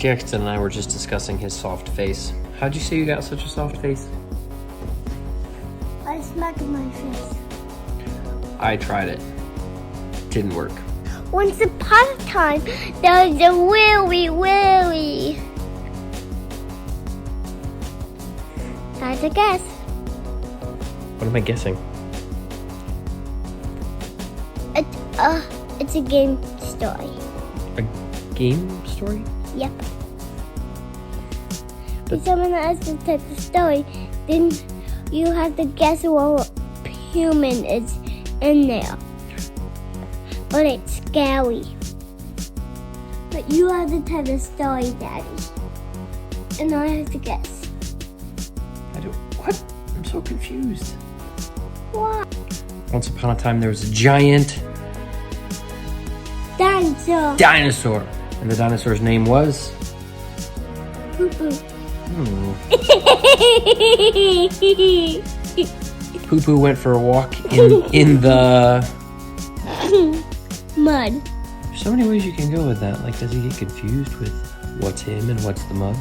Jackson and I were just discussing his soft face. How'd you say you got such a soft face? I smacked my face. I tried it. Didn't work. Once upon a time, there was a willy. That's a guess. What am I guessing? It's a game story. A game story? Yep. If someone asks the type of story, then you have to guess what human is in there. But it's scary. But you have to tell the story, Daddy. And I have to guess. What? I'm so confused. What? Once upon a time, there was a giant Dinosaur. And the dinosaur's name was? Poo-poo. Poo-poo went for a walk in the... Mud. There's so many ways you can go with that. Like, does he get confused with what's him and what's the mud?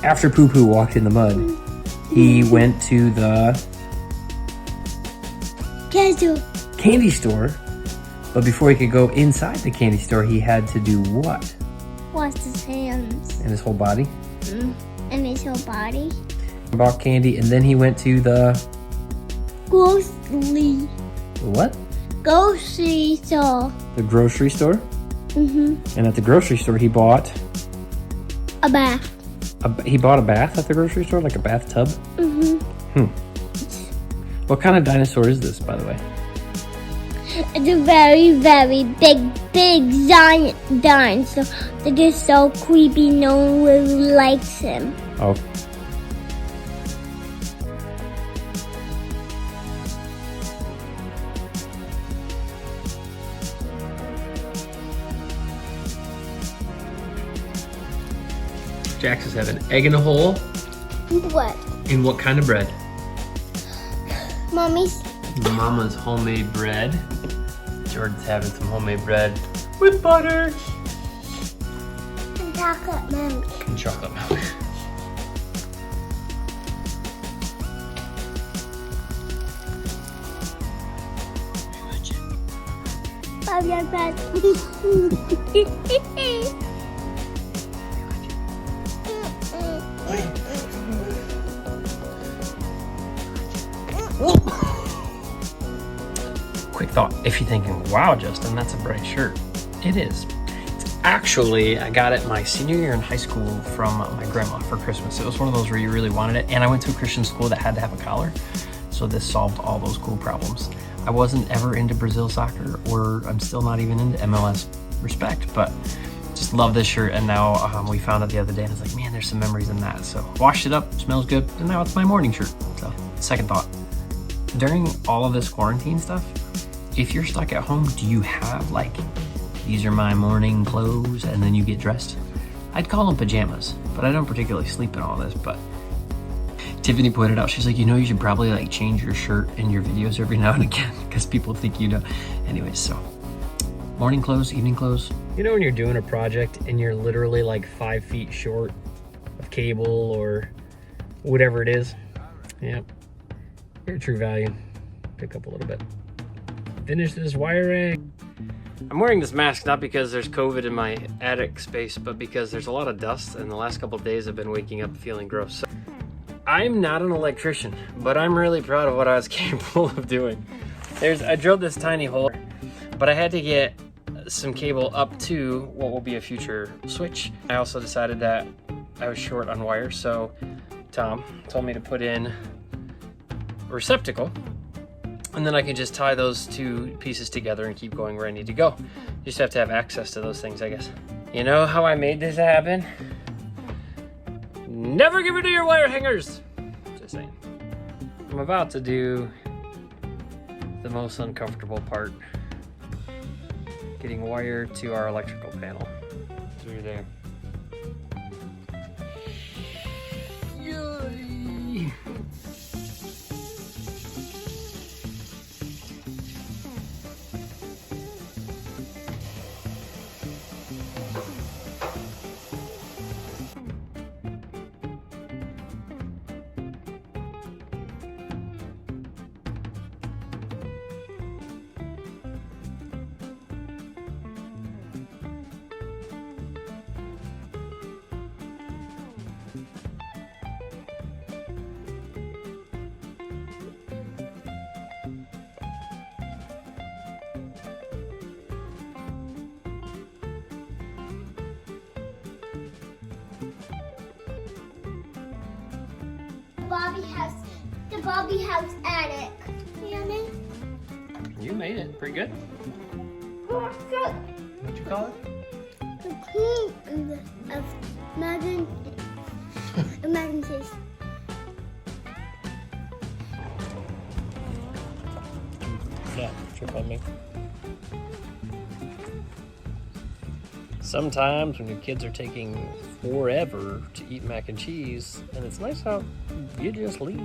After Poo-poo walked in the mud, he went to the candy store. But before he could go inside the candy store, he had to do what? Wash his hands. And his whole body? And his whole body. Bought candy, and then he went to the... Grocery. What? Grocery store. The grocery store? And at the grocery store, he bought... a bath. He bought a bath at the grocery store? Like a bathtub? What kind of dinosaur is this, by the way? It's a very, very big giant dinosaur that is so creepy no one really likes him. Oh. Jax is having egg in a hole. What? In what kind of bread? Mommy's. Mama's homemade bread. Jordan's having some homemade bread with butter. And chocolate milk. And chocolate milk. Love your bread. Quick thought, if you're thinking, wow, Justin, that's a bright shirt. It is. It's actually, I got it my senior year in high school from my grandma for Christmas. It was one of those where you really wanted it. And I went to a Christian school that had to have a collar. So this solved all those cool problems. I wasn't ever into Brazil soccer, or I'm still not even into MLS respect, but just love this shirt. And now we found it the other day and I was like, man, there's some memories in that. So washed it up, smells good. And now it's my morning shirt. So second thought, during all of this quarantine stuff, if you're stuck at home, do you have like, these are my morning clothes, and then you get dressed? I'd call them pajamas, but I don't particularly sleep in all this. But Tiffany pointed out, she's like, you know, you should probably like change your shirt in your videos every now and again because people think you know. Anyways, so morning clothes, evening clothes. You know when you're doing a project and you're literally like 5 feet short of cable or whatever it is? Yep, your true value. Pick up a little bit. Finish this wiring. I'm wearing this mask not because there's COVID in my attic space, but because there's a lot of dust, and the last couple of days I've been waking up feeling gross. So, I'm not an electrician, but I'm really proud of what I was capable of doing. I drilled this tiny hole, but I had to get some cable up to what will be a future switch. I also decided that I was short on wire, so Tom told me to put in a receptacle, and then I can just tie those two pieces together and keep going where I need to go. You just have to have access to those things, I guess. You know how I made this happen? Never give it to your wire hangers! Just saying. I'm about to do the most uncomfortable part. Getting wire to our electrical panel. Through there. Yay! the Bobby House attic. Yummy. You made it. Pretty good. What'd you call it? The queen of mac and cheese. Yeah, trip on me. Sometimes when your kids are taking forever to eat mac and cheese, and it's nice how you just leave.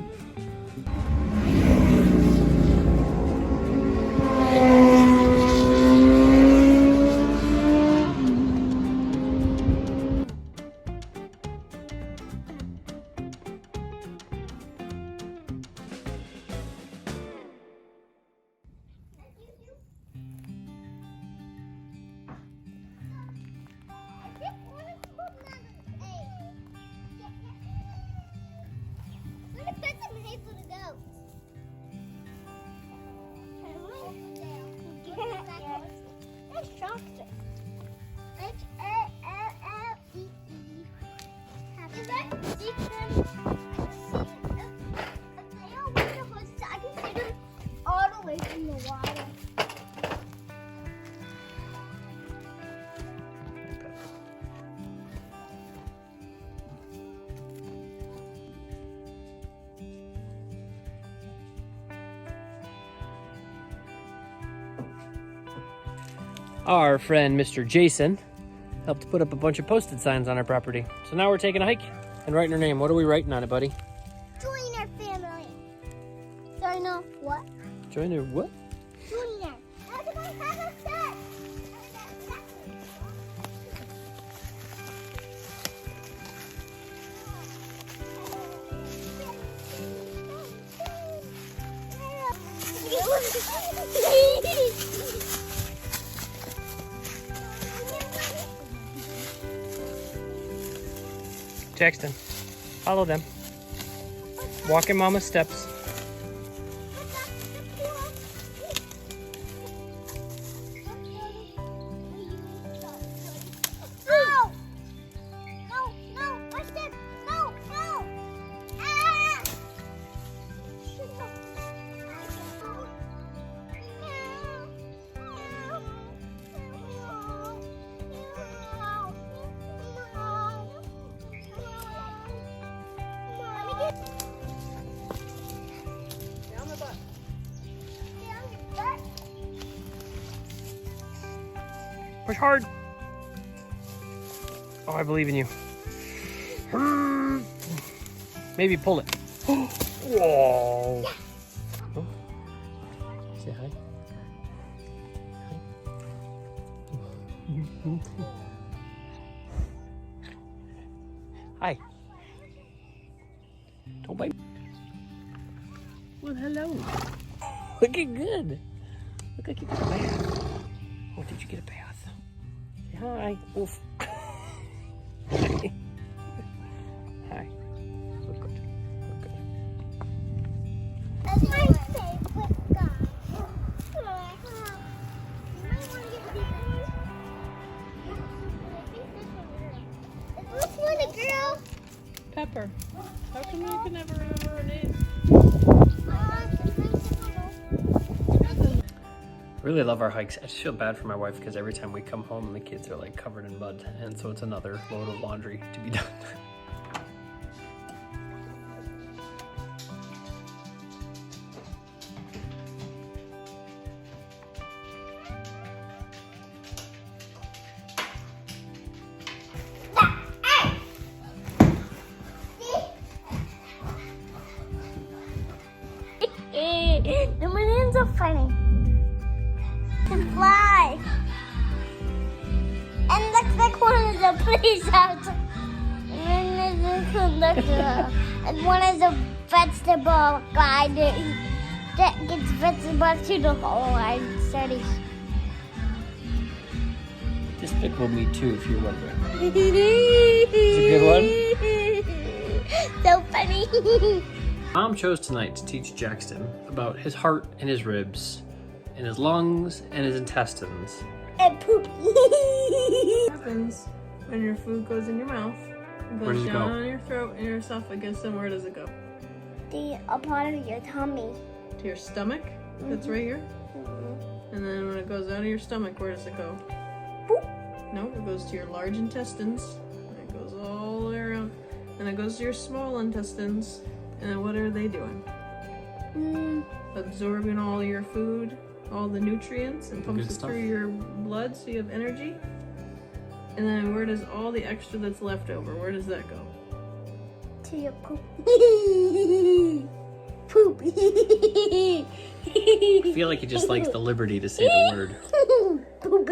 Our friend Mr. Jason helped put up a bunch of posted signs on our property. So now we're taking a hike and writing her name. What are we writing on it, buddy? Joyner family. Joyner what? Joyner what? Joyner. Jackson, follow them. Walk in Mama's steps. Ow! No, my step. No. Ah! Push hard. Oh, I believe in you. Maybe pull it. Whoa. Oh. Say hi. Hi. Don't bite. Well, hello. Looking good. Look like you got a bath. Oh, did you get a bath? Say hi. Oof. Hi. Hi. Look good. Look good. That's my favorite guy. Is this one a girl? Pepper. How come you can never remember her name? Really love our hikes. I just feel bad for my wife because every time we come home, the kids are like covered in mud, and so it's another load of laundry to be done. The balloons are funny. Can fly. And looks like one is a police officer. And then there's a conductor. And one is a vegetable guy that gets vegetables to the whole line studies. Despicable Me too, if you're wondering. It's a good one. So funny. Mom chose tonight to teach Jackson about his heart and his ribs, and his lungs and his intestines. And poop. What happens when your food goes in your mouth, it Where goes does it down go? on your throat and your esophagus, and where does it go? a part of your tummy. To your stomach? That's right here? Mm-hmm. And then when it goes out of your stomach, where does it go? Boop. No, it goes to your large intestines. And it goes all the way around. And it goes to your small intestines. And then what are they doing? Absorbing all your food, all the nutrients, and pumps Good it stuff. through your blood so you have energy. And then where does all the extra that's left over, where does that go? To your poop. Poop. I feel like he just likes the liberty to say the word. Poop.